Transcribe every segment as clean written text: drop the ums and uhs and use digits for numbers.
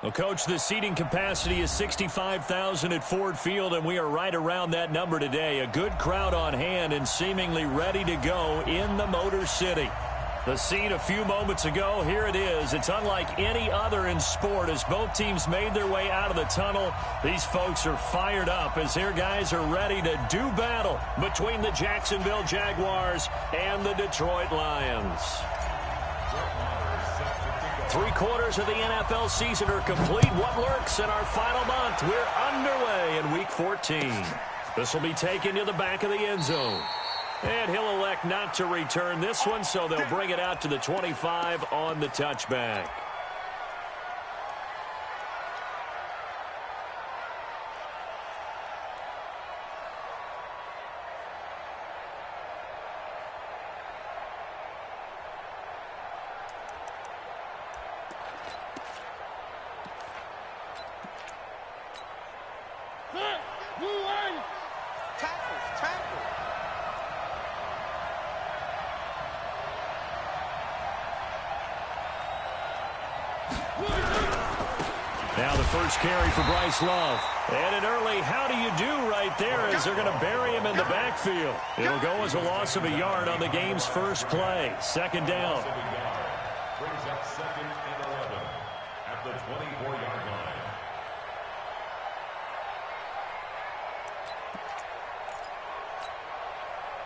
Well, Coach, the seating capacity is 65,000 at Ford Field, and we are right around that number today. A good crowd on hand and seemingly ready to go in the Motor City. The scene a few moments ago, here it is. It's unlike any other in sport as both teams made their way out of the tunnel. These folks are fired up as their guys are ready to do battle between the Jacksonville Jaguars and the Detroit Lions. 3/4 of the NFL season are complete. What lurks in our final month? We're underway in Week 14. This will be taken to the back of the end zone. And he'll elect not to return this one, so they'll bring it out to the 25 on the touchback. Now the first carry for Bryce Love. And an early how do you do right there as they're going to bury him in the backfield. It'll go as a loss of a yard on the game's first play. Second down. Brings up 2nd and 11 at the 24-yard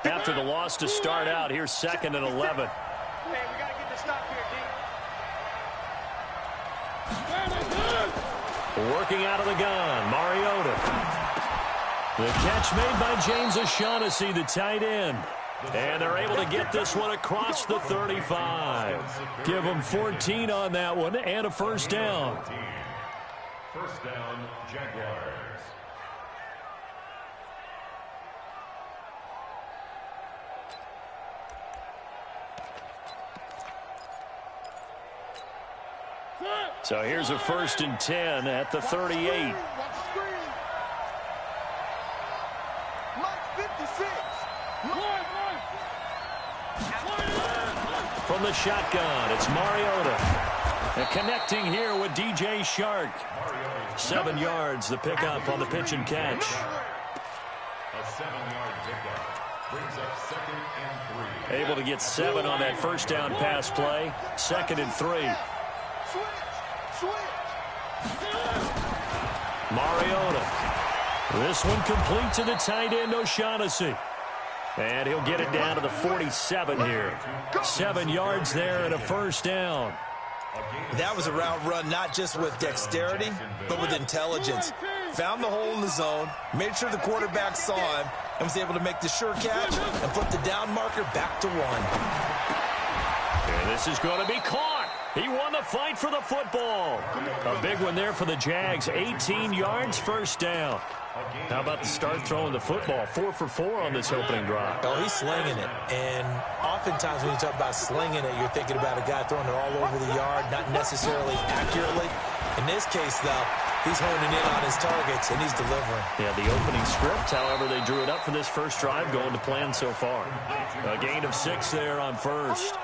line. After the loss to start out, here's 2nd and 11. Hey, we got to get the stop here, D. Working out of the gun, Mariota. The catch made by James O'Shaughnessy, the tight end. And they're able to get this one across the 35. Give them 14 on that one and a first down. First down, Jaguars. So here's a 1st and 10 at the 38. From the shotgun, it's Mariota. And connecting here with DJ Shark. 7 yards, the pickup on the pitch and catch. A 7-yard pickup brings up 2nd and 3. Able to get 7 on that first down pass play. 2nd and 3. Mariota. This one complete to the tight end, O'Shaughnessy. And he'll get it down to the 47 here. 7 yards there and a first down. That was a route run not just with dexterity, but with intelligence. Found the hole in the zone, made sure the quarterback saw him, and was able to make the sure catch and flip the down marker back to 1. And this is going to be caught. He won the fight for the football. A big one there for the Jags. 18 yards, first down. How about the start throwing the football? 4 for 4 on this opening drive. Oh, he's slinging it. And oftentimes when you talk about slinging it, you're thinking about a guy throwing it all over the yard, not necessarily accurately. In this case, though, he's honing in on his targets, and he's delivering. Yeah, the opening script, however, they drew it up for this first drive, going to plan so far. A gain of 6 there on first.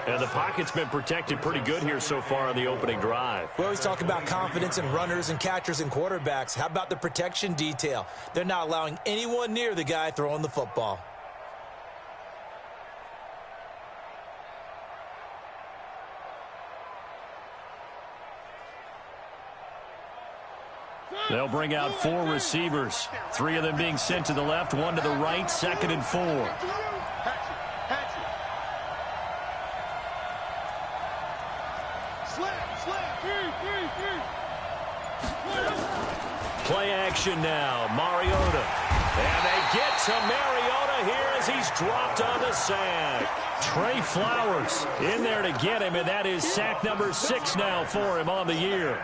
And the pocket's been protected pretty good here so far on the opening drive. We always talk about confidence in runners and catchers and quarterbacks. How about the protection detail? They're not allowing anyone near the guy throwing the football. They'll bring out 4 receivers. 3 of them being sent to the left, 1 to the right, 2nd and 4. Play action now, Mariota. And they get to Mariota here as he's dropped on the sack. Trey Flowers in there to get him, and that is sack number 6 now for him on the year.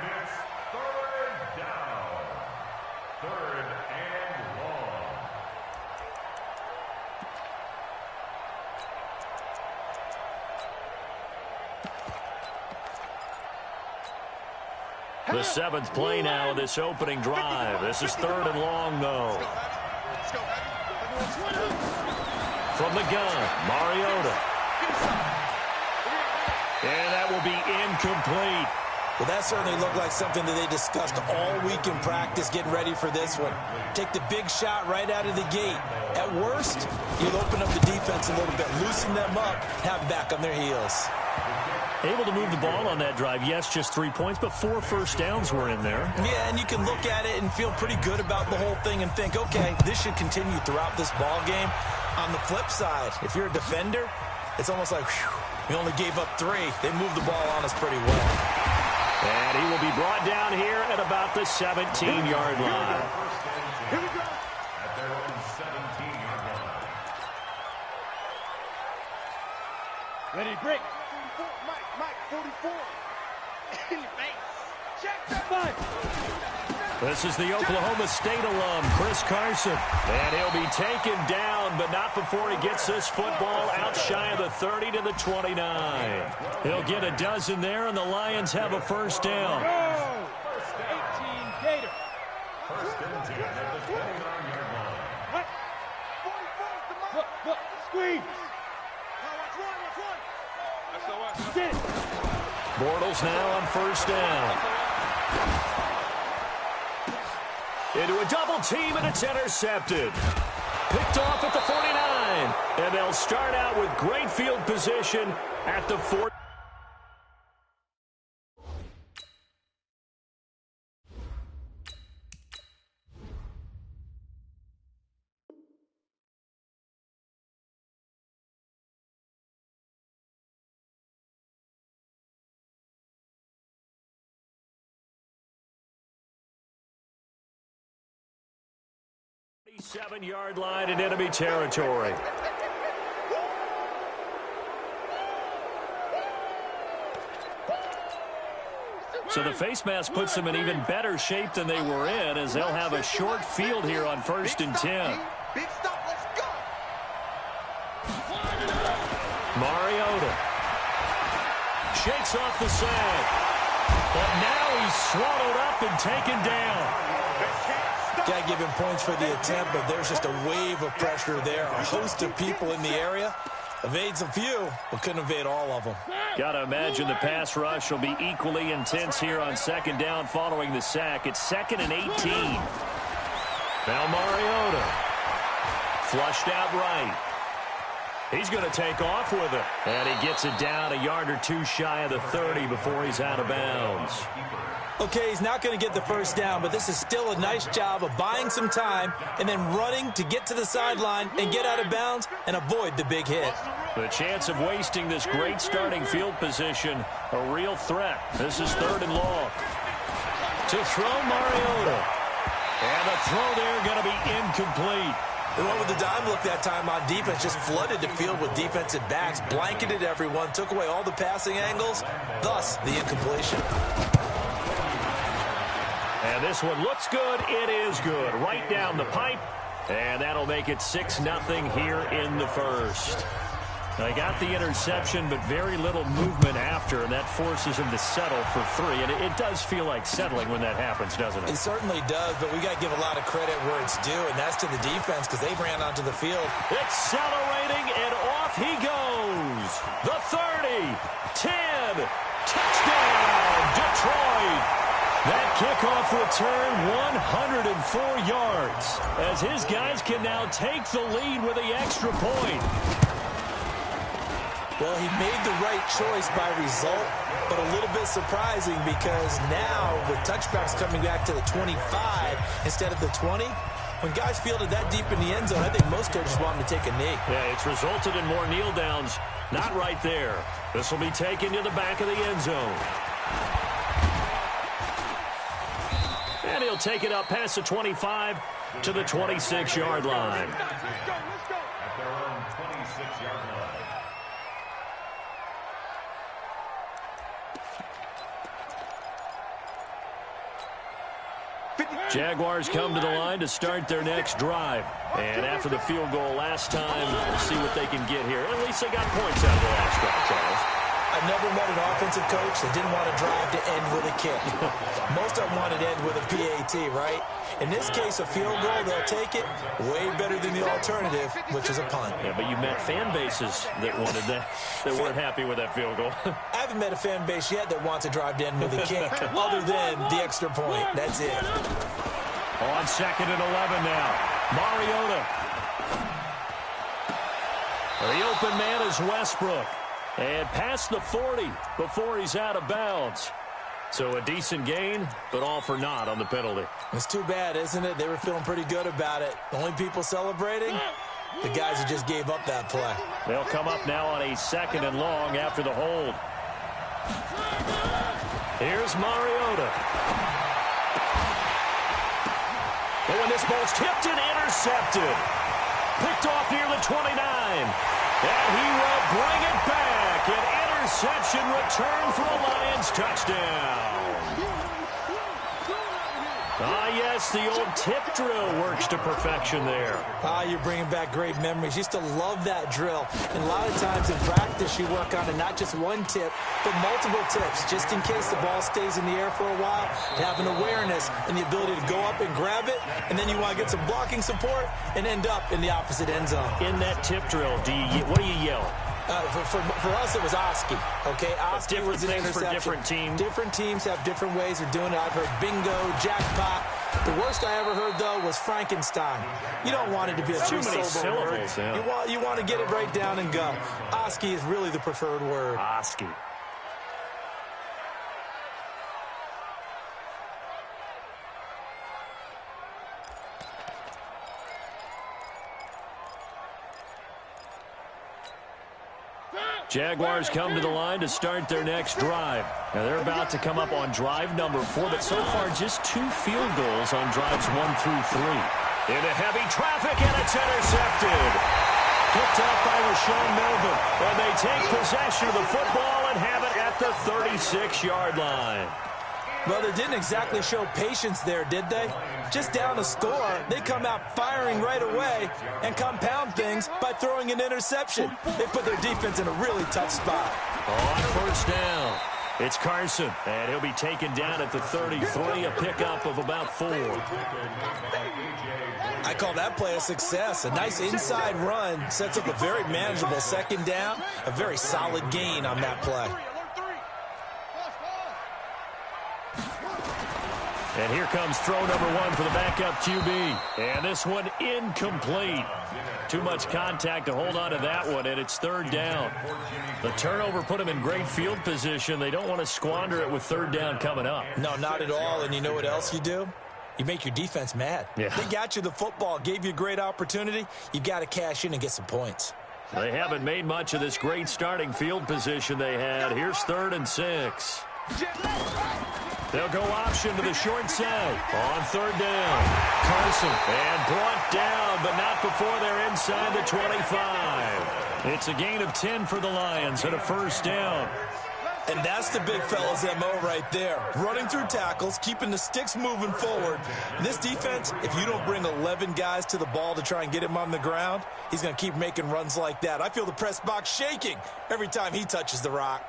The 7th play now of this opening drive. This is 3rd and long, though. From the gun, Mariota. And that will be incomplete. Well, that certainly looked like something that they discussed all week in practice, getting ready for this one. Take the big shot right out of the gate. At worst, you'll open up the defense a little bit, loosen them up, have them back on their heels. Able to move the ball on that drive. Yes, just 3 points, but 4 first downs were in there. Yeah, and you can look at it and feel pretty good about the whole thing and think, okay, this should continue throughout this ball game. On the flip side, if you're a defender, it's almost like, whew, we only gave up 3. They moved the ball on us pretty well. And he will be brought down here at about the 17-yard line. Here we go. At their own 17-yard line. Ready, break. 44, Mike, 44. In your face. Check that fight. This is the Oklahoma State alum, Chris Carson. And he'll be taken down, but not before he gets this football out shy of the 30 to the 29. He'll get a dozen there, and the Lions have a first down. Go. 18 Gator. First and 10 at the 29-yard line. What? 44 Look, squeeze. Watch one. That's the one. Sit. Bortles now on first down. Into a double team, and it's intercepted. Picked off at the 49. And they'll start out with great field position at the 40. Seven-yard line in enemy territory. So the face mask puts them in even better shape than they were in, as they'll have a short field here on first and 10. Big stop, let's go. Mariota shakes off the sag. But now he's swallowed up and taken down. Got to give him points for the attempt, but there's just a wave of pressure there. A host of people in the area. Evades a few, but couldn't evade all of them. Got to imagine the pass rush will be equally intense here on second down following the sack. It's 2nd and 18. Now Mariota. Flushed out right. He's going to take off with it. And he gets it down a yard or two shy of the 30 before he's out of bounds. Okay, he's not going to get the first down, but this is still a nice job of buying some time and then running to get to the sideline and get out of bounds and avoid the big hit. The chance of wasting this great starting field position, a real threat. This is 3rd and long. To throw Mariota. And the throw there going to be incomplete. The one with the dime look that time on defense just flooded the field with defensive backs, blanketed everyone, took away all the passing angles, thus the incompletion. And this one looks good. It is good. Right down the pipe. And that'll make it 6-0 here in the first. They got the interception, but very little movement after, and that forces him to settle for 3. And it does feel like settling when that happens, doesn't it? It certainly does, but we got to give a lot of credit where it's due, and that's to the defense because they ran onto the field. Accelerating, and off he goes. The 30, 10, touchdown, Detroit. That kickoff return, 104 yards, as his guys can now take the lead with the extra point. Well, he made the right choice by result, but a little bit surprising because now with touchbacks coming back to the 25 instead of the 20, when guys fielded that deep in the end zone, I think most coaches want him to take a knee. Yeah, it's resulted in more kneel downs. Not right there. This will be taken to the back of the end zone. And he'll take it up past the 25 to the 26-yard line. Let's go. At their own 26-yard line. Jaguars come to the line to start their next drive. And after the field goal last time, we'll see what they can get here. At least they got points out of the last drive, Charles. I never met an offensive coach that didn't want to drive to end with a kick. Most of them wanted to end with a PAT, right? In this case, a field goal, they'll take it. Way better than the alternative, which is a punt. Yeah, but you met fan bases that wanted that, that weren't happy with that field goal. I haven't met a fan base yet that wants to drive to end with a kick, other than the extra point. That's it. On 2nd and 11 now. Mariota. The open man is Westbrook. And past the 40 before he's out of bounds. So a decent gain, but all for naught on the penalty. It's too bad, isn't it? They were feeling pretty good about it. The only people celebrating, the guys who just gave up that play. They'll come up now on a 2nd and long after the hold. Here's Mariota. Oh, and this ball's tipped and intercepted. Picked off near the 29. And he will bring it back. An interception return for a Lions touchdown. Ah, yes, the old tip drill works to perfection there. Ah, you're bringing back great memories. Used to love that drill. And a lot of times in practice, you work on it, not just one tip, but multiple tips, just in case the ball stays in the air for a while. To have an awareness and the ability to go up and grab it, and then you want to get some blocking support and end up in the opposite end zone. In that tip drill, what do you yell? For us, it was Oski. Okay, Oski was an things interception. for different teams. Different teams have different ways of doing it. I've heard bingo, jackpot. The worst I ever heard, though, was Frankenstein. You don't want it to be a Too many two-syllable word. syllables, yeah. You want to get it right down and go. Oski is really the preferred word. Oski. Jaguars come to the line to start their next drive. Now they're about to come up on drive number 4, but so far just 2 field goals on drives 1 through 3. Into heavy traffic, and it's intercepted. Picked up by Rashawn Melvin. And they take possession of the football and have it at the 36-yard line. Well, they didn't exactly show patience there, did they? Just down a score, they come out firing right away and compound things by throwing an interception. They put their defense in a really tough spot. On first down, it's Carson, and he'll be taken down at the 33, a pickup of about 4. I call that play a success. A nice inside run sets up a very manageable 2nd down, a very solid gain on that play. And here comes throw number 1 for the backup QB. And this one incomplete. Too much contact to hold on to that one, and it's 3rd down. The turnover put them in great field position. They don't want to squander it with 3rd down coming up. No, not at all. And you know what else you do? You make your defense mad. Yeah. They got you the football, gave you a great opportunity. You got to cash in and get some points. They haven't made much of this great starting field position they had. Here's 3rd and 6. They'll go option to the short side. On 3rd down, Carson. And brought down, but not before they're inside the 25. It's a gain of 10 for the Lions and a 1st down. And that's the big fella's MO right there. Running through tackles, keeping the sticks moving forward. This defense, if you don't bring 11 guys to the ball to try and get him on the ground, he's going to keep making runs like that. I feel the press box shaking every time he touches the rock.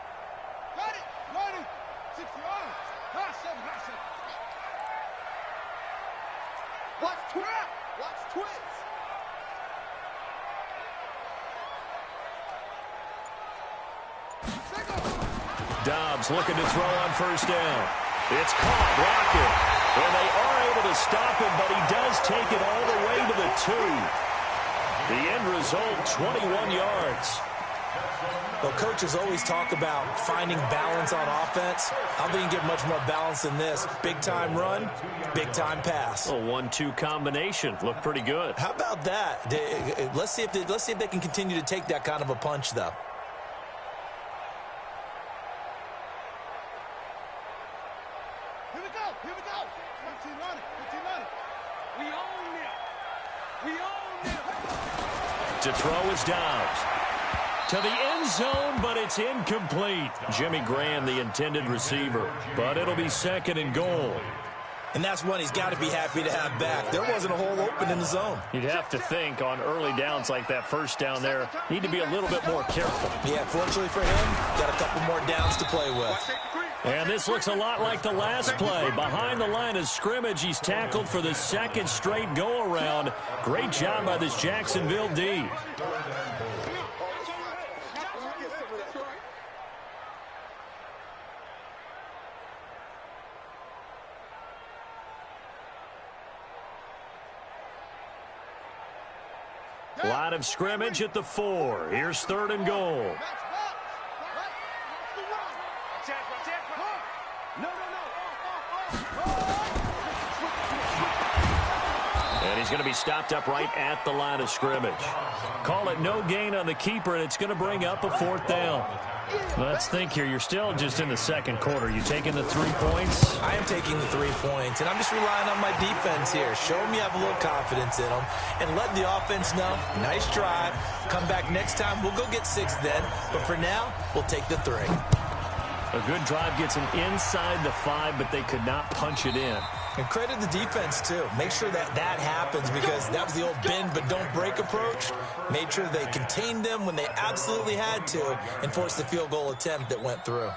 Dobbs looking to throw on 1st down. It's caught, Rocket. And they are able to stop him, but he does take it all the way to the 2. The end result, 21 yards. Well, coaches always talk about finding balance on offense. I don't think you can get much more balance than this. Big-time run, big-time pass. A 1-2 combination. Looked pretty good. How about that? Let's see if they can continue to take that kind of a punch, though. To throw is Dobbs. To the end zone, but it's incomplete. Jimmy Graham, the intended receiver. But it'll be 2nd and goal. And that's one he's got to be happy to have back. There wasn't a hole open in the zone. You'd have to think on early downs like that first down there, need to be a little bit more careful. Yeah, fortunately for him, got a couple more downs to play with. And this looks a lot like the last play. Behind the line of scrimmage, he's tackled for the second straight go-around. Great job by this Jacksonville D. Line of scrimmage at the 4. Here's 3rd and goal. And he's going to be stopped up right at the line of scrimmage. Call it no gain on the keeper, and it's going to bring up a 4th down. Let's think here. You're still just in the second quarter. You taking the 3 points? I am taking the 3 points, and I'm just relying on my defense here. Show me I have a little confidence in them, and let the offense know, nice drive. Come back next time. We'll go get 6 then, but for now, we'll take the 3. A good drive gets them inside the 5, but they could not punch it in. And credit the defense, too. Make sure that happens, because that was the old bend but don't break approach. Made sure they contained them when they absolutely had to and forced the field goal attempt that went through.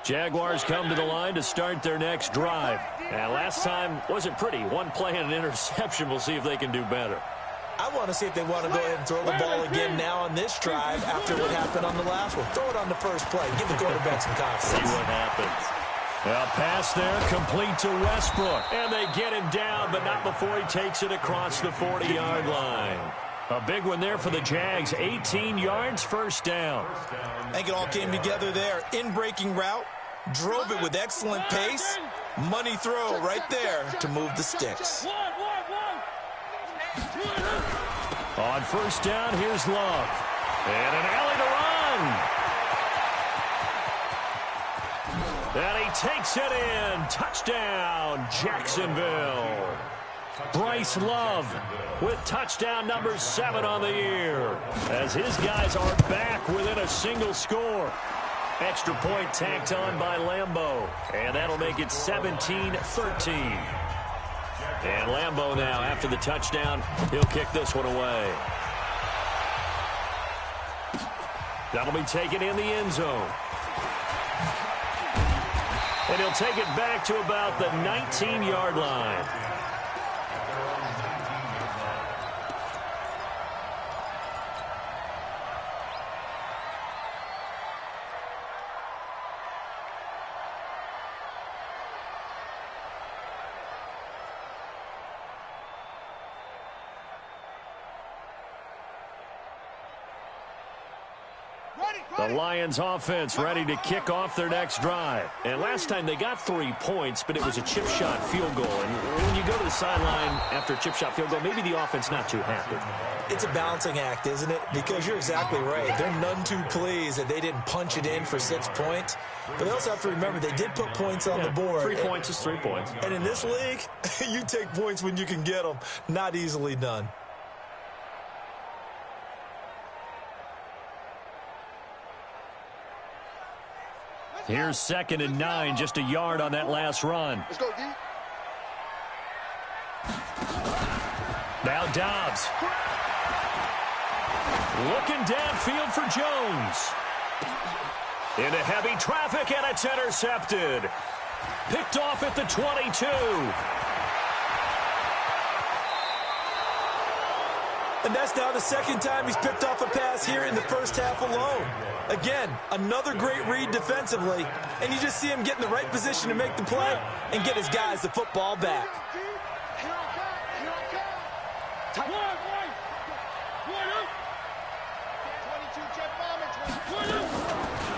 Jaguars come to the line to start their next drive. And last time wasn't pretty. 1 play and an interception. We'll see if they can do better. I want to see if they want to go ahead and throw the ball again now on this drive after what happened on the last one. Throw it on the first play. Give the quarterback some confidence. See what happens. A pass there, complete to Westbrook. And they get him down, but not before he takes it across the 40-yard line. A big one there for the Jags. 18 yards, 1st down. I think it all came together there. In-breaking route. Drove it with excellent pace. Money throw right there to move the sticks. On 1st down, here's Love. And an alley to run. And he takes it in. Touchdown, Jacksonville. Bryce Love with touchdown number 7 on the year, as his guys are back within a single score. Extra point tacked on by Lambeau, and that'll make it 17-13. And Lambeau now, after the touchdown, he'll kick this one away. That'll be taken in the end zone. And he'll take it back to about the 19-yard line. The Lions offense ready to kick off their next drive. And last time they got 3 points, but it was a chip shot field goal. And when you go to the sideline after a chip shot field goal, maybe the offense not too happy. It's a balancing act, isn't it? Because you're exactly right. They're none too pleased that they didn't punch it in for 6 points. But they also have to remember they did put points on the board. 3 points is 3 points. And in this league, you take points when you can get them. Not easily done. Here's 2nd and 9, just a yard on that last run. Let's go, D. Now Dobbs. Looking downfield for Jones. Into heavy traffic, and it's intercepted. Picked off at the 22. And that's now the 2nd time he's picked off a pass here in the first half alone. Again, another great read defensively, and you just see him get in the right position to make the play and get his guys the football back.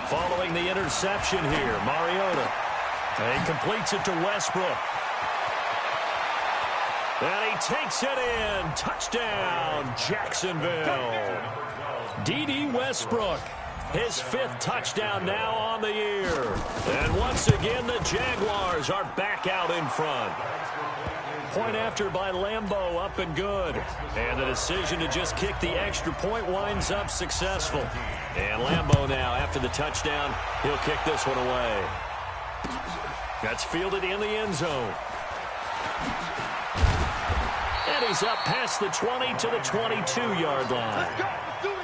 Following the interception here, Mariota. And he completes it to Westbrook. And he takes it in. Touchdown, Jacksonville. D.D. Westbrook, his 5th touchdown now on the year. And once again, the Jaguars are back out in front. Point after by Lambeau, up and good. And the decision to just kick the extra point winds up successful. And Lambeau now, after the touchdown, he'll kick this one away. That's fielded in the end zone. And he's up past the 20 to the 22-yard line. Let's go. Let's do it.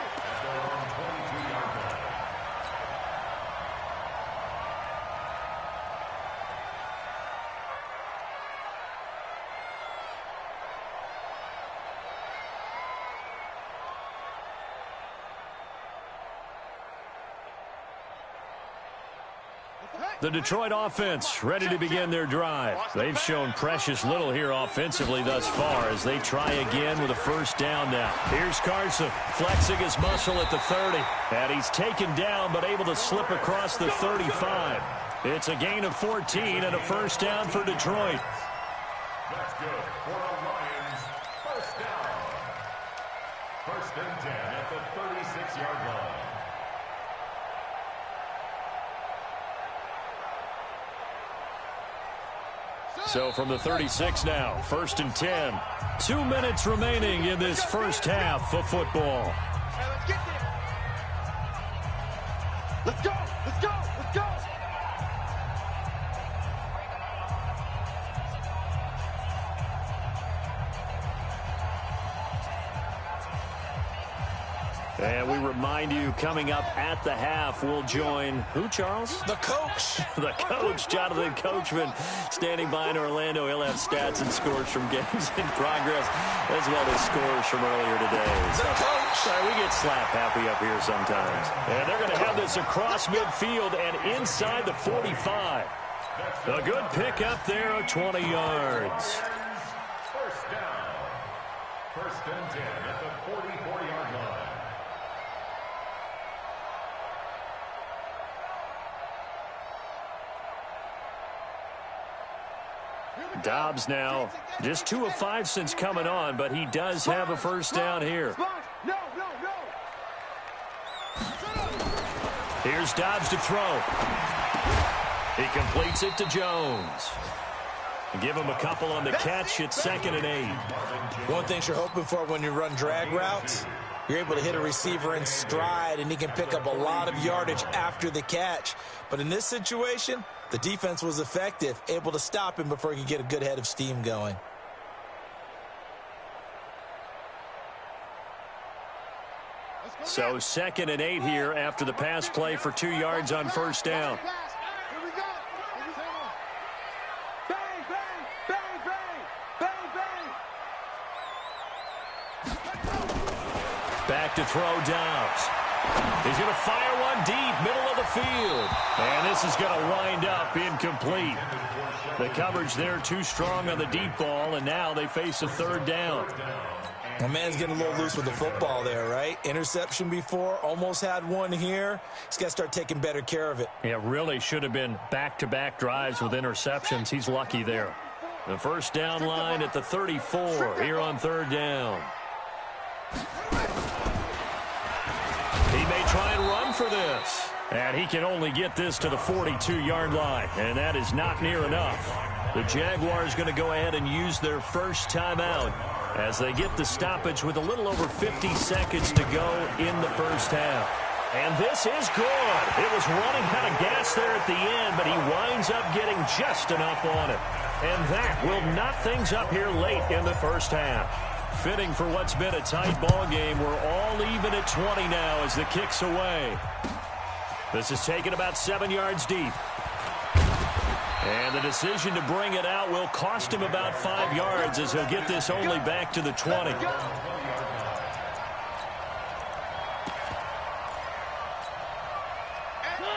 The Detroit offense ready to begin their drive. They've shown precious little here offensively thus far as they try again with a first down now. Here's Carson flexing his muscle at the 30. And he's taken down but able to slip across the 35. It's a gain of 14 and a first down for Detroit. That's good for the Lions. First down. First and 10 at the 36-yard line. So from the 36 now, first and 10. 2 minutes remaining in this first half of football. Hey, let's get there. Let's go. Let's go. Let's go. And we remind you, coming up at the half, we'll join who, Charles? The coach. The coach, Jonathan Coachman, standing by in Orlando. He'll have stats and scores from games in progress, as well as scores from earlier today. The coach. Sorry, we get slap happy up here sometimes. And they're going to have this across midfield and inside the 45. A good pick up there of 20 yards. First down. First and 10 at the 44-yard line. Dobbs now just 2 of 5 since coming on, but he does have a first down here. No. Here's Dobbs to throw. He completes it to Jones. Give him a couple on the catch at 2nd and 8. One thing you're hoping for when you run drag routes, you're able to hit a receiver in stride, and he can pick up a lot of yardage after the catch. But in this situation, the defense was effective, able to stop him before he could get a good head of steam going. So 2nd and 8 here after the pass play for 2 yards on first down. Here we go. Bang, bang, bang, bang, bang, bang. Back to throw Dobbs. He's going to fire one deep, middle of the field. And this is going to wind up incomplete. The coverage there too strong on the deep ball, and now they face a third down. My man's getting a little loose with the football there, right? Interception before, almost had one here. He's got to start taking better care of it. Yeah, really should have been back-to-back drives with interceptions. He's lucky there. The first down line at the 34 here on third down. He may try and run for this. And he can only get this to the 42-yard line. And that is not near enough. The Jaguars going to go ahead and use their first timeout as they get the stoppage with a little over 50 seconds to go in the first half. And this is good. It was running out of gas there at the end, but he winds up getting just enough on it. And that will knot things up here late in the first half. Fitting for what's been a tight ball game. We're all even at 20 now as the kick's away. This is taken about 7 yards deep. And the decision to bring it out will cost him about 5 yards as he'll get this only back to the 20.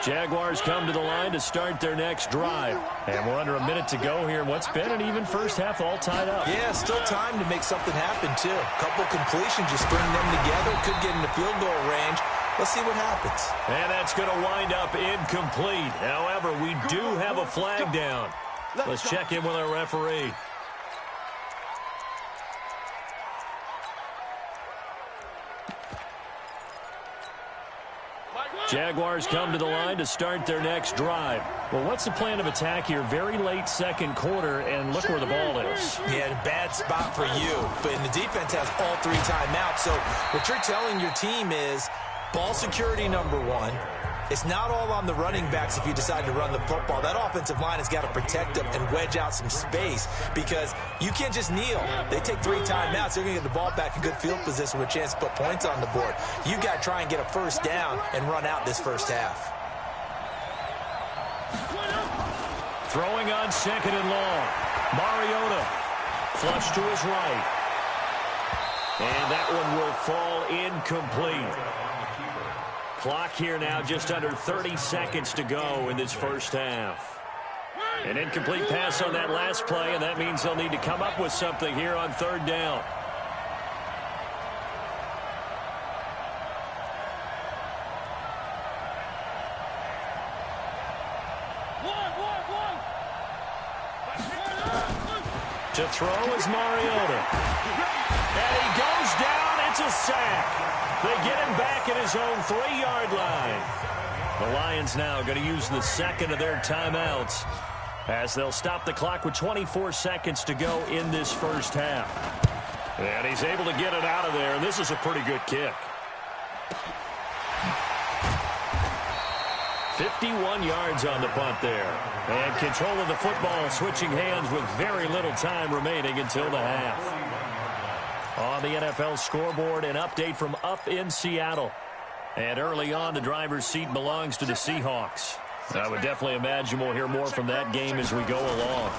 Jaguars come to the line to start their next drive. And we're under a minute to go here. What's been an even first half all tied up. Yeah, still time to make something happen, too. Couple completions, just bring them together. Could get into field goal range. Let's see what happens. And that's going to wind up incomplete. However, we do have a flag down. Let's check in with our referee. Jaguars come to the line to start their next drive. Well, what's the plan of attack here? Very late second quarter, and look where the ball is. Yeah, bad spot for you. But the defense has all 3 timeouts. So what you're telling your team is ball security number 1. It's not all on the running backs if you decide to run the football. That offensive line has got to protect them and wedge out some space because you can't just kneel. They take 3 timeouts. They're going to get the ball back in good field position with a chance to put points on the board. You got to try and get a first down and run out this first half. Throwing on second and long. Mariota flush to his right. And that one will fall incomplete. Clock here now, just under 30 seconds to go in this first half. An incomplete pass on that last play, and that means they'll need to come up with something here on third down. To throw is Mariota. And he goes down. It's a sack. They get him back at his own 3-yard line. The Lions now going to use the second of their timeouts as they'll stop the clock with 24 seconds to go in this first half. And he's able to get it out of there, and this is a pretty good kick. 51 yards on the punt there. And control of the football switching hands with very little time remaining until the half. On the NFL scoreboard, an update from up in Seattle. And early on, the driver's seat belongs to the Seahawks. I would definitely imagine we'll hear more from that game as we go along.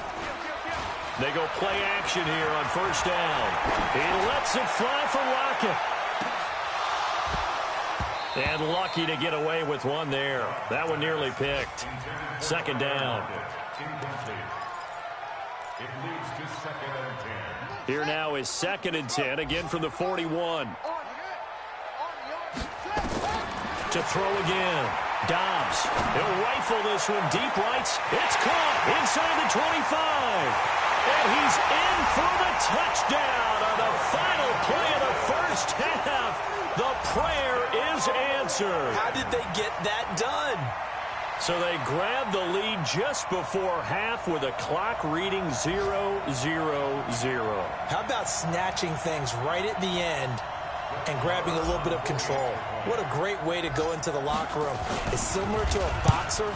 They go play action here on first down. He lets it fly for Lockett. And lucky to get away with one there. That one nearly picked. Second down. It leads to second and 10. Here now is second and 10, again from the 41. To throw again. Dobbs. He'll rifle this one deep right. It's caught inside the 25. And he's in for the touchdown on the final play of the first half. The prayer is answered. How did they get that done? So they grabbed the lead just before half with a clock reading 0-0-0. How about snatching things right at the end and grabbing a little bit of control? What a great way to go into the locker room. It's similar to a boxer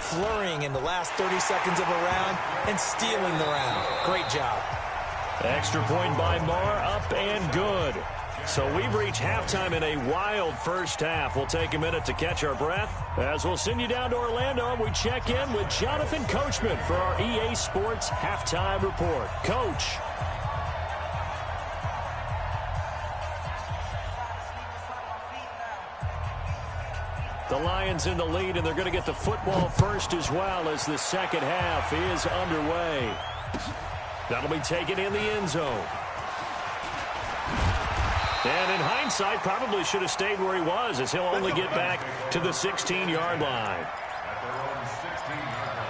flurrying in the last 30 seconds of a round and stealing the round. Great job. Extra point by Marr, up and good. So we've reached halftime in a wild first half. We'll take a minute to catch our breath as we'll send you down to Orlando and we check in with Jonathan Coachman for our EA Sports Halftime Report. Coach. The Lions in the lead, and they're going to get the football first as well as the second half is underway. That'll be taken in the end zone. And in hindsight, probably should have stayed where he was as he'll only get back to the 16-yard line. At their own 16-yard line.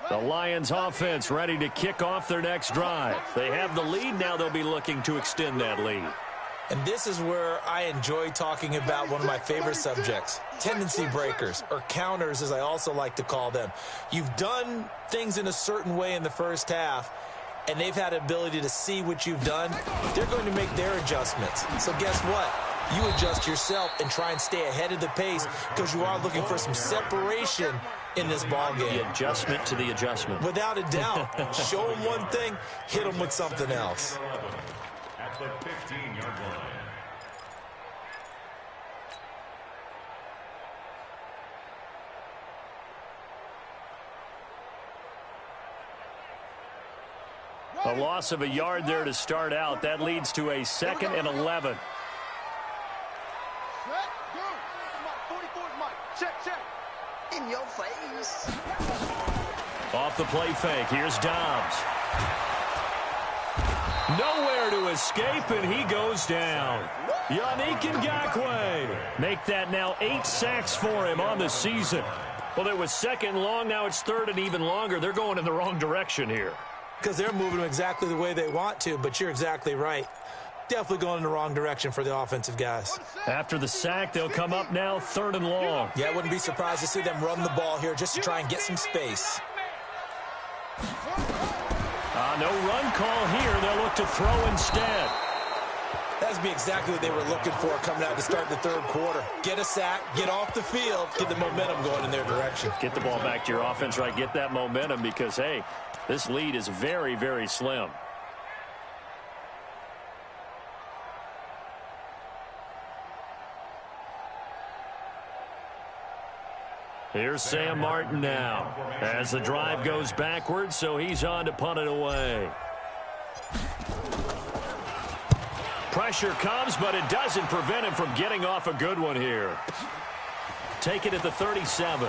The Lions offense ready to kick off their next drive. They have the lead. Now they'll be looking to extend that lead. And this is where I enjoy talking about one of my favorite subjects, tendency breakers, or counters as I also like to call them. You've done things in a certain way in the first half, and they've had the ability to see what you've done. They're going to make their adjustments. So guess what? You adjust yourself and try and stay ahead of the pace because you are looking for some separation in this ball game. The adjustment to the adjustment. Without a doubt. Show them one thing, hit them with something else. At the 15-yard line. A loss of a yard there to start out. That leads to a 2nd and 11. In your face. Off the play fake. Here's Dobbs. Nowhere to escape, and he goes down. Yannick Ngakoue. Make that now 8 sacks for him on the season. Well, it was second long. Now it's third and even longer. They're going in the wrong direction here. Because they're moving them exactly the way they want to, but you're exactly right. Definitely going in the wrong direction for the offensive guys. After the sack, they'll come up now third and long. Yeah, I wouldn't be surprised to see them run the ball here just to try and get some space. No run call here. They'll look to throw instead. That's be exactly what they were looking for coming out to start the third quarter. Get a sack, get off the field, get the momentum going in their direction. Get the ball back to your offense, right? Get that momentum because, hey, this lead is very, very slim. Here's Sam Martin now as the drive goes backwards, so he's on to punt it away. Pressure comes, but it doesn't prevent him from getting off a good one here. Take it at the 37.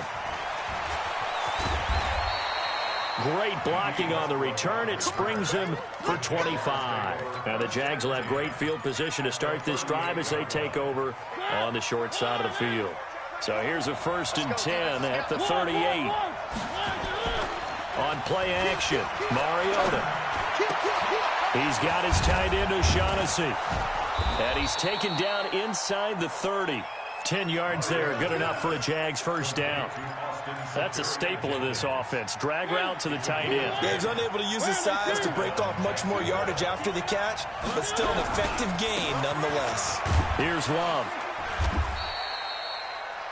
Great blocking on the return. It springs him for 25. Now the Jags will have great field position to start this drive as they take over on the short side of the field. So here's a 1st and 10 at the 38. On play action, Mariota. He's got his tight end, O'Shaughnessy. And he's taken down inside the 30. 10 yards there, good enough for a Jags first down. That's a staple of this offense. Drag route to the tight end. Yeah, he's unable to use his size to break off much more yardage after the catch, but still an effective gain nonetheless. Here's Love.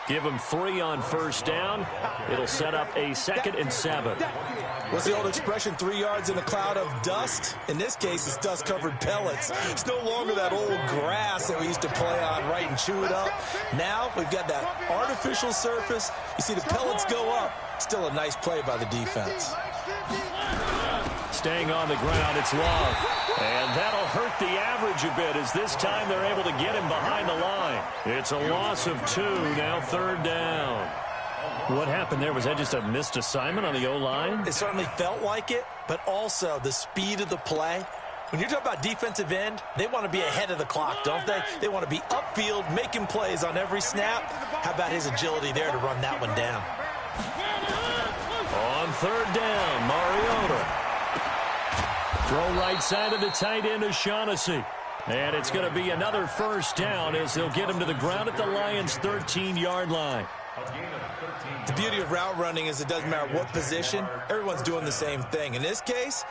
Give him 3 on first down. It'll set up a 2nd and 7. What's the old expression, 3 yards in a cloud of dust? In this case, it's dust-covered pellets. It's no longer that old grass that we used to play on, right, and chew it up. Now we've got that artificial surface. You see the pellets go up. Still a nice play by the defense. Staying on the ground, it's Love. And that'll hurt the average a bit as this time they're able to get him behind the line. It's a loss of 2, now 3rd down. What happened there? Was that just a missed assignment on the O-line? It certainly felt like it, but also the speed of the play. When you're talking about defensive end, they want to be ahead of the clock, don't they? They want to be upfield, making plays on every snap. How about his agility there to run that one down? On 3rd down, Mariota. Throw right side of the tight end, O'Shaughnessy. And it's going to be another first down as they'll get him to the ground at the Lions' 13-yard line. The beauty of route running is it doesn't matter what position. Everyone's doing the same thing. In this case,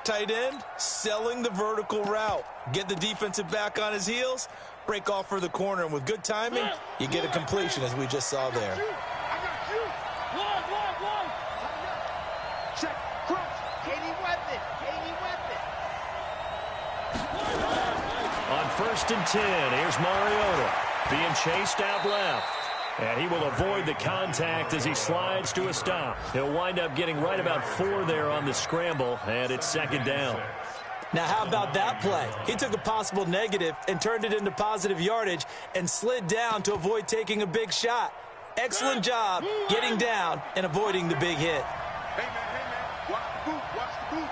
tight end, selling the vertical route. Get the defensive back on his heels, break off for the corner, and with good timing, you get a completion as we just saw there. Check, cross, Katie Weapon. On 1st and 10, here's Mariota being chased out left. And he will avoid the contact as he slides to a stop. He'll wind up getting right about 4 there on the scramble, and it's 2nd down. Now, how about that play? He took a possible negative and turned it into positive yardage and slid down to avoid taking a big shot. Excellent job getting down and avoiding the big hit. Hey, man, watch the boot, watch the boot.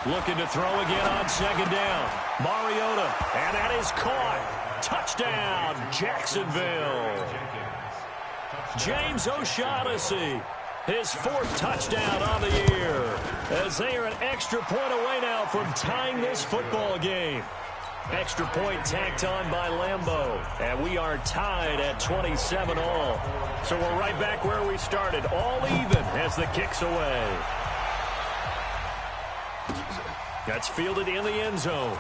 Looking to throw again on 2nd down. Mariota, and that is caught. Touchdown, Jacksonville. James O'Shaughnessy, his 4th touchdown on the year, as they are an extra point away now from tying this football game. Extra point tacked on by Lambeau, and we are tied at 27 all. So we're right back where we started, all even as the kick's away. That's fielded in the end zone.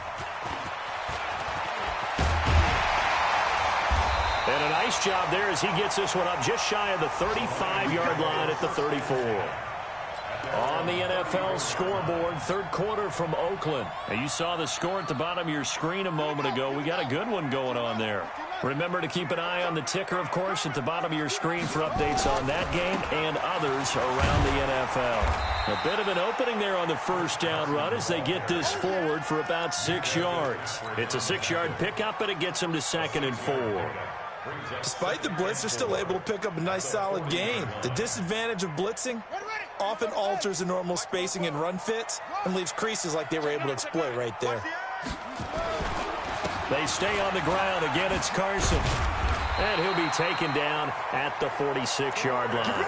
And a nice job there as he gets this one up just shy of the 35-yard line at the 34. On the NFL scoreboard, 3rd quarter from Oakland. Now you saw the score at the bottom of your screen a moment ago. We got a good one going on there. Remember to keep an eye on the ticker, of course, at the bottom of your screen for updates on that game and others around the NFL. A bit of an opening there on the first down run as they get this forward for about 6 yards. It's a 6-yard pickup, but it gets them to 2nd and 4. Despite the blitz, they're still able to pick up a nice solid gain. The disadvantage of blitzing, often alters the normal spacing and run fits and leaves creases like they were able to exploit right there. They stay on the ground. Again, it's Carson. And he'll be taken down at the 46-yard line.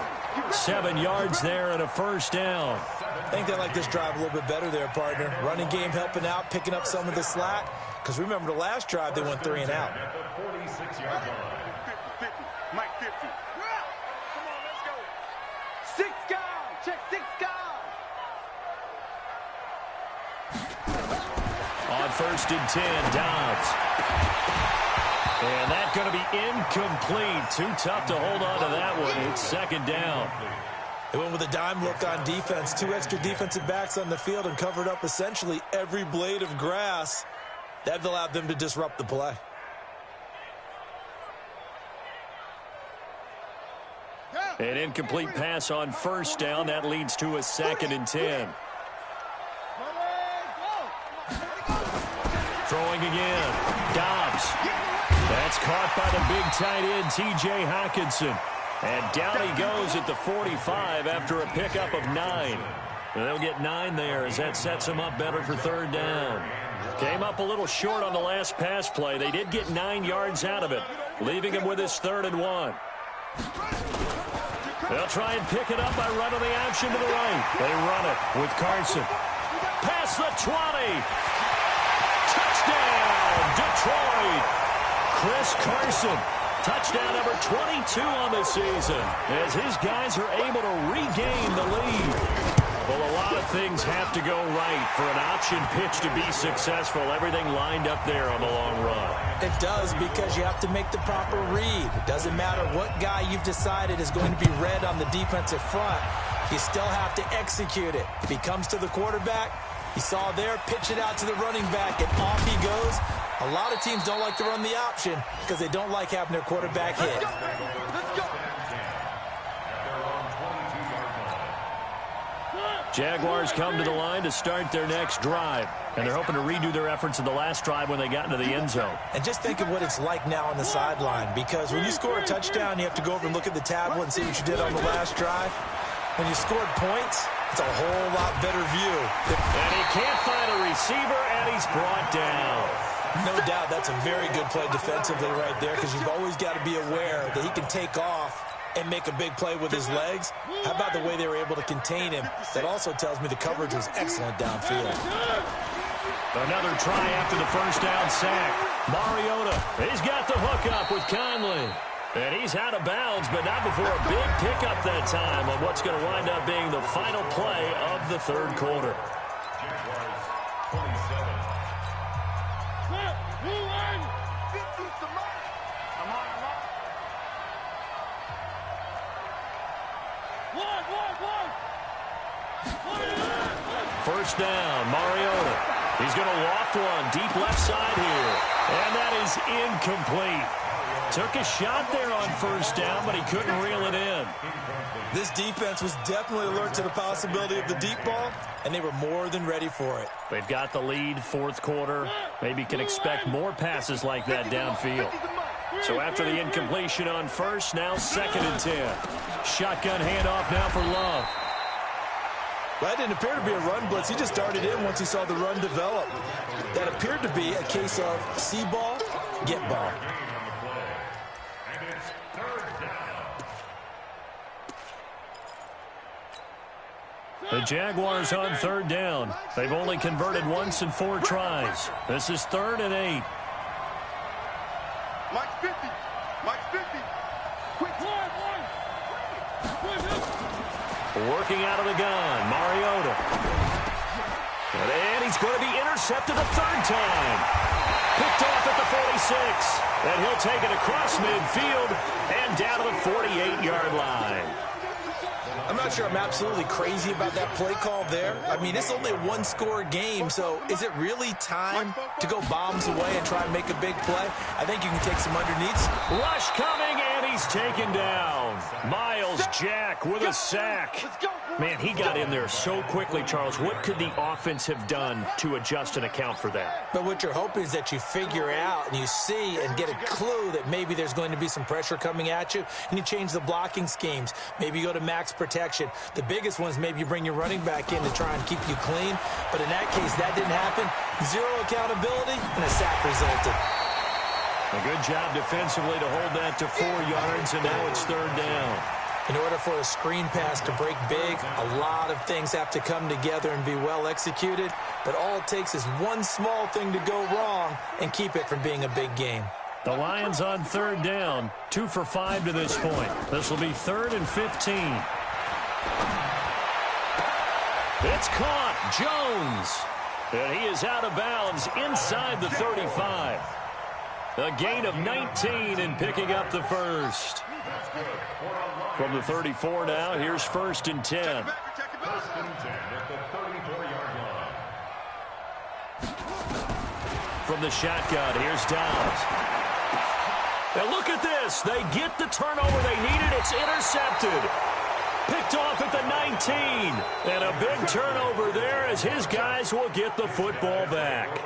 7 yards there and a first down. I think they like this drive a little bit better there, partner. Running game helping out, picking up some of the slack. Because remember the last drive, they went 3 and out. At the 46-yard line. 50, Mike 50. Come on, let's go. 6 guys. Check 6 guys. On first and 10, Dobbs. And that's going to be incomplete. Too tough to hold on to that one. It's second down. They went with a dime look on defense. 2 extra defensive backs on the field and covered up essentially every blade of grass. That allowed them to disrupt the play. An incomplete pass on first down. That leads to a second and 10. Throwing again. Dobbs. That's caught by the big tight end, T.J. Hockenson. And down he goes at the 45 after a pickup of 9. They'll get 9 there as that sets them up better for third down. Came up a little short on the last pass play. They did get 9 yards out of it, leaving him with his 3rd and 1. They'll try and pick it up by running the option to the right. They run it with Carson. Past the 20. Touchdown, Detroit. Chris Carson. Touchdown number 22 on the season as his guys are able to regain the lead. Well, a lot of things have to go right for an option pitch to be successful. Everything lined up there on the long run. It does, because you have to make the proper read. It doesn't matter what guy you've decided is going to be read on the defensive front. You still have to execute it. If he comes to the quarterback, you saw there, pitch it out to the running back, and off he goes. A lot of teams don't like to run the option because they don't like having their quarterback hit. Jaguars come to the line to start their next drive, and they're hoping to redo their efforts in the last drive when they got into the end zone. And just think of what it's like now on the sideline, because when you score a touchdown, you have to go over and look at the tablet and see what you did on the last drive. When you scored points, it's a whole lot better view. And he can't find a receiver, and he's brought down. No doubt that's a very good play defensively right there, because you've always got to be aware that he can take off and make a big play with his legs. How about the way they were able to contain him? That also tells me the coverage was excellent downfield. Another try after the first down sack. Mariota, he's got the hook up with Conley. And he's out of bounds, but not before a big pickup that time on what's going to wind up being the final play of the third quarter. First down, Mariota. He's going to loft one deep left side here. And that is incomplete. Took a shot there on first down, but he couldn't reel it in. This defense was definitely alert to the possibility of the deep ball, and they were more than ready for it. They've got the lead, fourth quarter. Maybe can expect more passes like that downfield. So after the incompletion on first, now second and 10. Shotgun handoff now for Love. Well, that didn't appear to be a run blitz. He just started in once he saw the run develop. That appeared to be a case of see ball, get ball. The Jaguars on third down. They've only converted once in 4 tries. This is 3rd and 8. Mike 50. Mike 50. Quick. Working out of the gun, Mariota. And he's going to be intercepted a 3rd time. Picked off at the 46. And he'll take it across midfield and down to the 48-yard line. I'm not sure I'm absolutely crazy about that play call there. I mean, it's only a 1-score game, so is it really time to go bombs away and try and make a big play? I think you can take some underneaths. Rush coming, and he's taken down. Miles Myles Jack with a sack. Man, he got in there so quickly, Charles. What could the offense have done to adjust and account for that? But what you're hoping is that you figure out and you see and get a clue that maybe there's going to be some pressure coming at you, and you change the blocking schemes. Maybe you go to max protection. The biggest one is maybe you bring your running back in to try and keep you clean. But in that case, that didn't happen. Zero accountability, and a sack resulted. A good job defensively to hold that to 4 yards, and now it's 3rd down. In order for a screen pass to break big, a lot of things have to come together and be well executed. But all it takes is one small thing to go wrong and keep it from being a big game. The Lions on 3rd down, 2 for 5 to this point. This will be 3rd and 15. It's caught. Jones. And he is out of bounds inside the 35. A gain of 19 and picking up the first. From the 34 now, here's 1st and 10. 1st and 10 at the 34-yard line. From the shotgun, here's Downs. Now look at this. They get the turnover they needed. It's intercepted. Picked off at the 19. And a big turnover there as his guys will get the football back.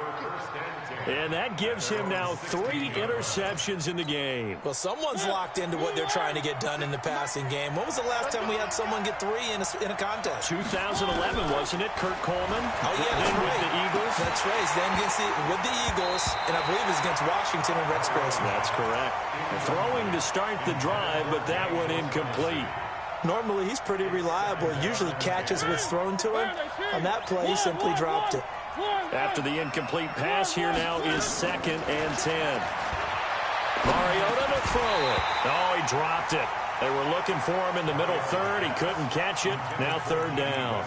And that gives him now 3 interceptions in the game. Well, someone's locked into what they're trying to get done in the passing game. When was the last time we had someone get 3 in a contest? 2011, wasn't it? Kurt Coleman. Oh, yeah, that's right. With the Eagles. That's right. He's then with the Eagles, and I believe it's against Washington and Rex Grossman. That's correct. Throwing to start the drive, but that one incomplete. Normally, he's pretty reliable. Usually catches what's thrown to him. On that play, he simply dropped it. After the incomplete pass, here now is 2nd and 10. Mariota to throw it. Oh, he dropped it. They were looking for him in the middle 3rd. He couldn't catch it. Now 3rd down.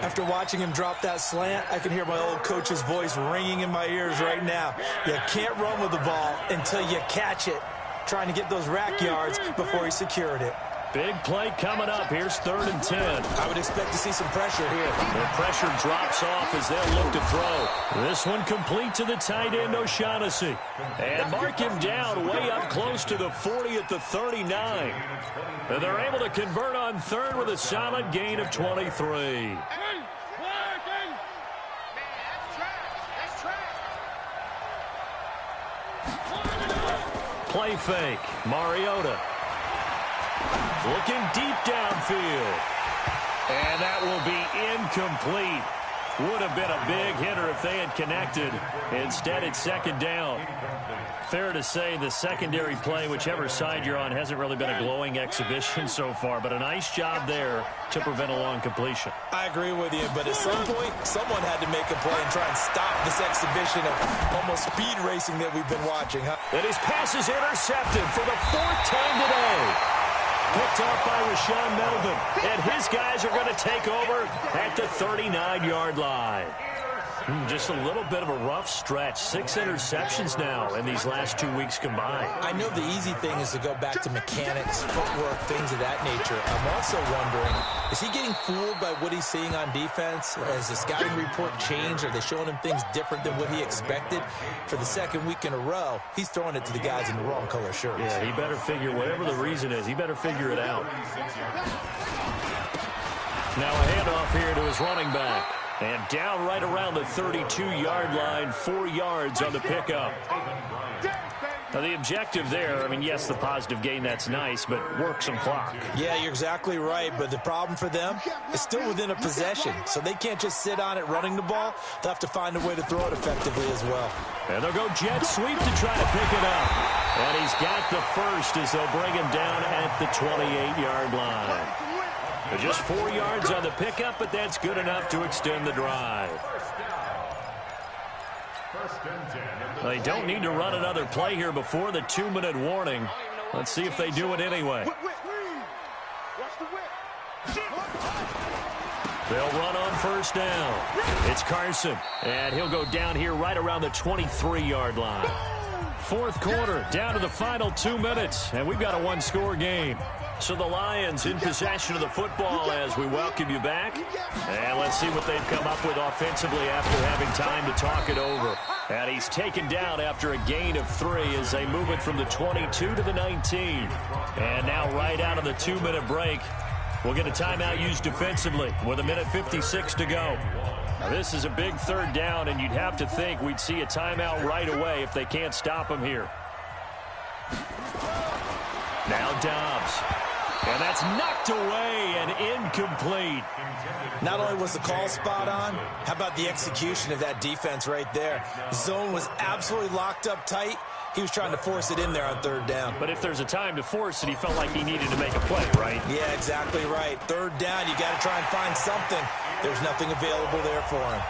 After watching him drop that slant, I can hear my old coach's voice ringing in my ears right now. You can't run with the ball until you catch it. Trying to get those rack yards before he secured it. Big play coming up. Here's 3rd and 10. I would expect to see some pressure here. The pressure drops off as they'll look to throw. This one complete to the tight end, O'Shaughnessy. And mark him down way up close to the 40 at the 39. And they're able to convert on 3rd with a solid gain of 23. Play fake. Mariota. Looking deep downfield. And that will be incomplete. Would have been a big hitter if they had connected. Instead, it's 2nd down. Fair to say the secondary play, whichever side you're on, hasn't really been a glowing exhibition so far, but a nice job there to prevent a long completion. I agree with you, but at some point, someone had to make a play and try and stop this exhibition of almost speed racing that we've been watching. And his pass is intercepted for the 4th time today. Picked up by Rashaan Melvin. And his guys are going to take over at the 39-yard line. Just a little bit of a rough stretch. 6 interceptions now in these last 2 weeks combined. I know the easy thing is to go back to mechanics, footwork, things of that nature. I'm also wondering, is he getting fooled by what he's seeing on defense? Has the scouting report changed? Are they showing him things different than what he expected? For the 2nd week in a row, he's throwing it to the guys in the wrong color shirts. Yeah, he better figure, whatever the reason is, he better figure it out. Now a handoff here to his running back. And down right around the 32-yard line, 4 yards on the pickup. Now the objective there, I mean, yes, the positive gain, that's nice, but work some clock. Yeah, you're exactly right, but the problem for them is still within a possession, so they can't just sit on it running the ball. They'll have to find a way to throw it effectively as well. And they'll go jet sweep to try to pick it up. And he's got the first as they'll bring him down at the 28-yard line. Just 4 yards on the pickup, but that's good enough to extend the drive. They don't need to run another play here before the 2-minute warning. Let's see if they do it anyway. They'll run on 1st down. It's Carson, and he'll go down here right around the 23-yard line. 4th quarter, down to the final 2 minutes, and we've got a 1-score game. So the Lions in possession of the football as we welcome you back. And let's see what they've come up with offensively after having time to talk it over. And he's taken down after a gain of 3 as they move it from the 22 to the 19. And now right out of the 2-minute break, we'll get a timeout used defensively with 1:56 to go. Now this is a big 3rd down, and you'd have to think we'd see a timeout right away if they can't stop him here. Now Dobbs. And that's knocked away and incomplete. Not only was the call spot on, how about the execution of that defense right there? Zone was absolutely locked up tight. He was trying to force it in there on 3rd down. But if there's a time to force it, he felt like he needed to make a play, right? Yeah, exactly right. 3rd down, you got to try and find something. There's nothing available there for him.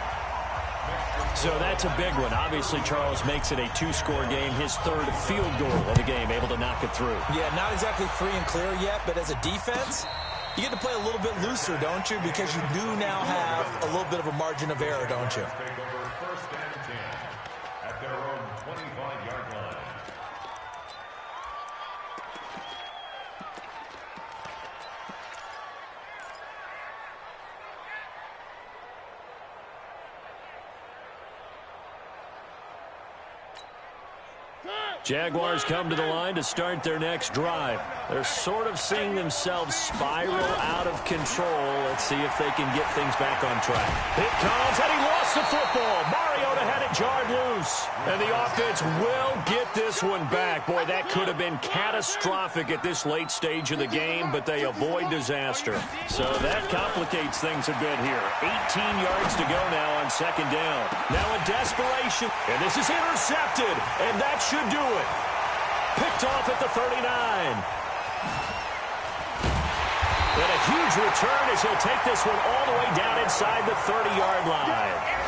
So that's a big one. Obviously, Charles makes it a 2-score game. His 3rd field goal of the game, able to knock it through. Yeah, not exactly free and clear yet, but as a defense, you get to play a little bit looser, don't you? Because you do now have a little bit of a margin of error, don't you? Take over 1st and 10 at their own 25-yard line. Jaguars come to the line to start their next drive. They're sort of seeing themselves spiral out of control. Let's see if they can get things back on track. It comes, and he lost the football. Mariota had it jarred loose. And the offense will get this one back. Boy, that could have been catastrophic at this late stage of the game, but they avoid disaster. So that complicates things a bit here. 18 yards to go now on 2nd down. Now in desperation, and this is intercepted, and that should do it. Picked off at the 39. And a huge return as he'll take this one all the way down inside the 30-yard line.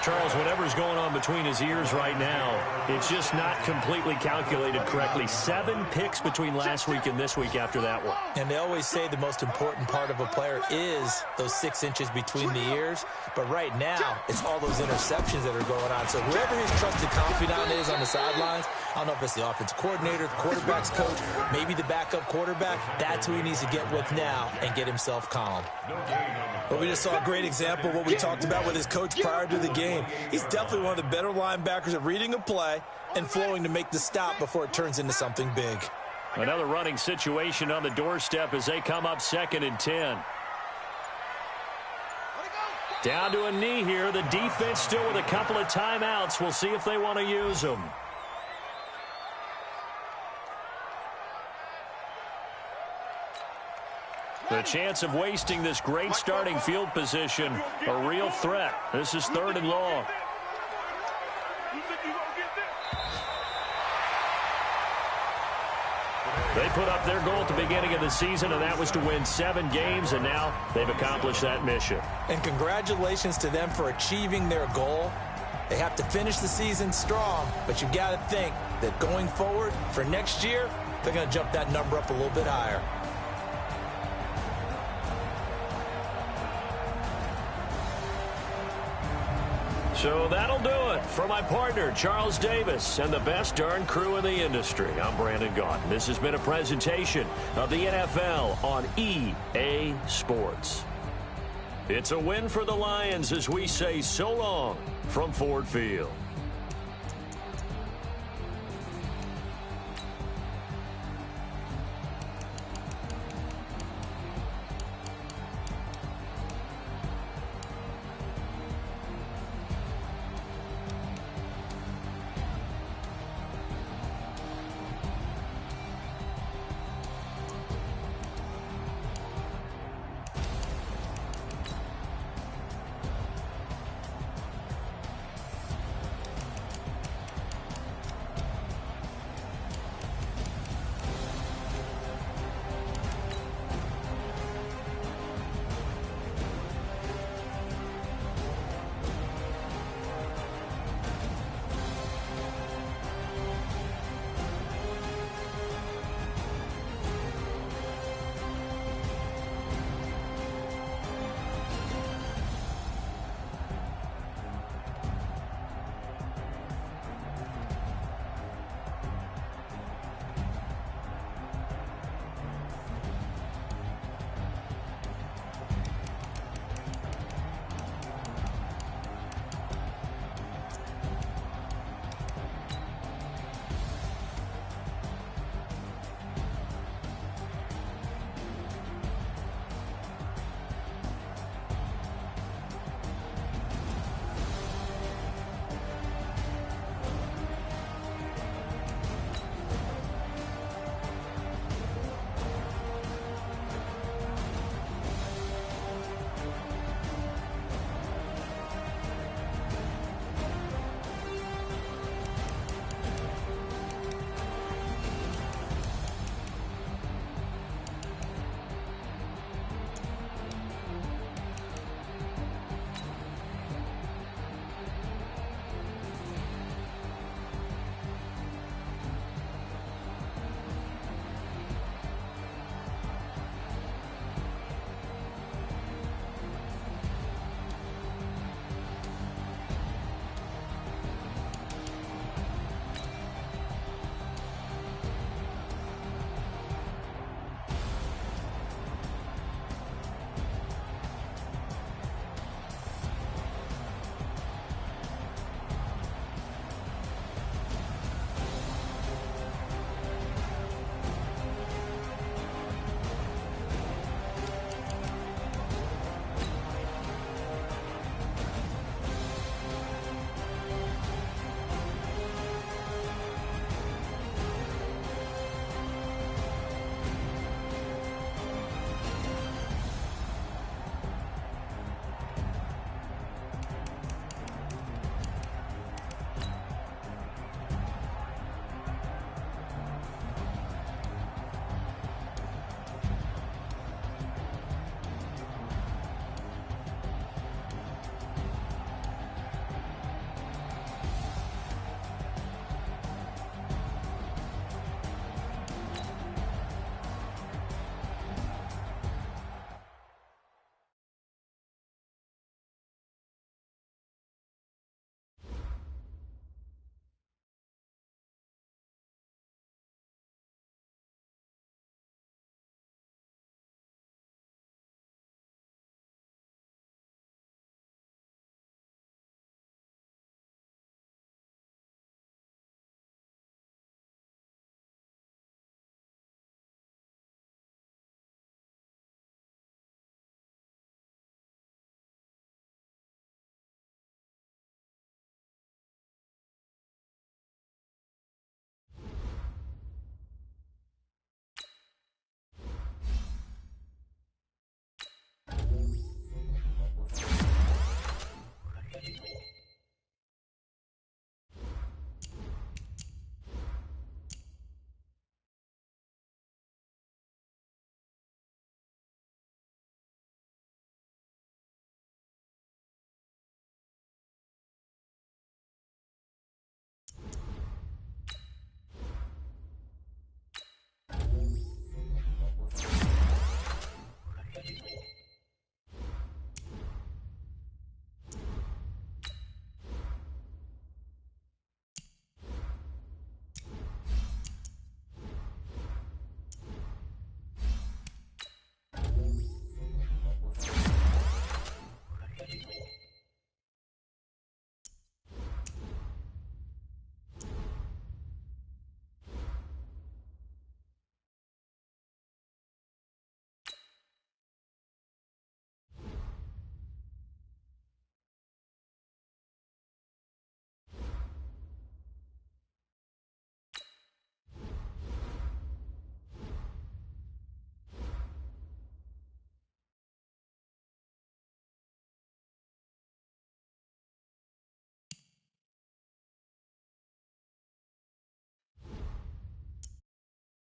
Charles, whatever's going on between his ears right now, it's just not completely calculated correctly. 7 picks between last week and this week after that one. And they always say the most important part of a player is those 6 inches between the ears. But right now, it's all those interceptions that are going on. So whoever his trusted confidant is on the sidelines, I don't know if it's the offensive coordinator, the quarterback's coach, maybe the backup quarterback, that's who he needs to get with now and get himself calm. But we just saw a great example of what we talked about with his coach prior to the game. He's definitely one of the better linebackers at reading a play and flowing to make the stop before it turns into something big. Another running situation on the doorstep as they come up 2nd and 10. Down to a knee here. The defense still with a couple of timeouts. We'll see if they want to use them. The chance of wasting this great starting field position, a real threat. This is 3rd and long. They put up their goal at the beginning of the season, and that was to win 7 games, and now they've accomplished that mission. And congratulations to them for achieving their goal. They have to finish the season strong, but you've got to think that going forward for next year, they're going to jump that number up a little bit higher. So that'll do it for my partner, Charles Davis, and the best darn crew in the industry. I'm Brandon Gaudin. This has been a presentation of the NFL on EA Sports. It's a win for the Lions as we say so long from Ford Field.